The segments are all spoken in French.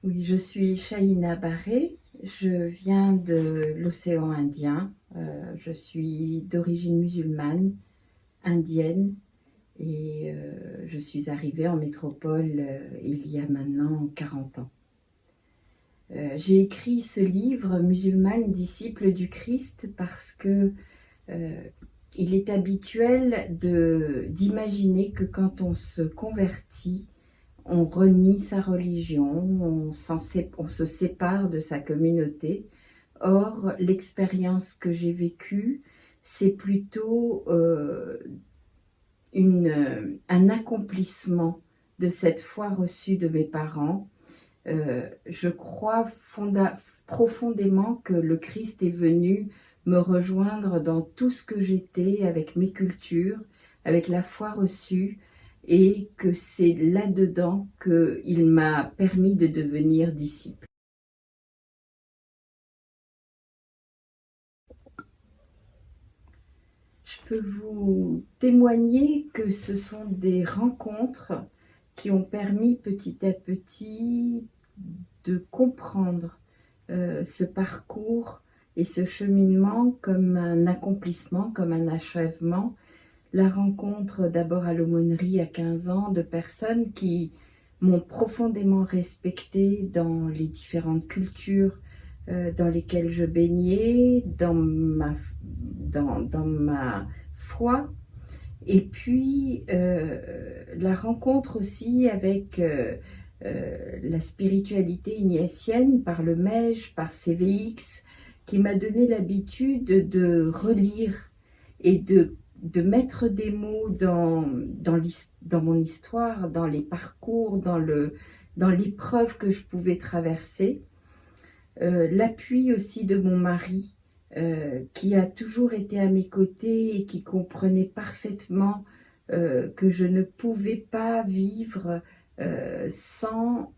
Oui, je suis Shaina Barré, je viens de l'océan Indien, je suis d'origine musulmane, indienne, et je suis arrivée en métropole il y a maintenant 40 ans. J'ai écrit ce livre, Musulmane, disciple du Christ, parce que il est habituel d'imaginer que quand on se convertit, on renie sa religion, on se sépare de sa communauté. Or, l'expérience que j'ai vécue, c'est plutôt un accomplissement de cette foi reçue de mes parents. Je crois profondément que le Christ est venu me rejoindre dans tout ce que j'étais, avec mes cultures, avec la foi reçue, et que c'est là-dedans qu'il m'a permis de devenir disciple. Je peux vous témoigner que ce sont des rencontres qui ont permis petit à petit de comprendre ce parcours et ce cheminement comme un accomplissement, comme un achèvement. La rencontre d'abord à l'aumônerie à 15 ans de personnes qui m'ont profondément respectée dans les différentes cultures dans lesquelles je baignais, dans ma foi. Et puis la rencontre aussi avec la spiritualité ignatienne par le Mej, par CVX, qui m'a donné l'habitude de relire et de mettre des mots dans mon histoire, dans les parcours, dans l'épreuve que je pouvais traverser. L'appui aussi de mon mari, qui a toujours été à mes côtés et qui comprenait parfaitement que je ne pouvais pas vivre sans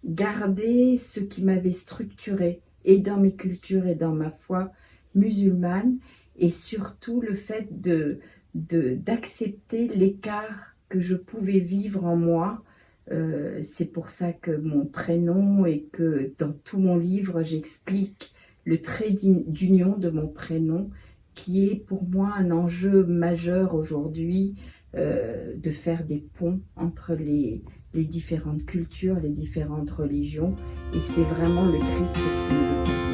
garder ce qui m'avait structuré, et dans mes cultures et dans ma foi musulmane, et surtout le fait d'accepter l'écart que je pouvais vivre en moi. C'est pour ça que mon prénom, et que dans tout mon livre j'explique le trait d'union de mon prénom, qui est pour moi un enjeu majeur aujourd'hui, de faire des ponts entre les différentes cultures, les différentes religions, et c'est vraiment le Christ qui me le permet.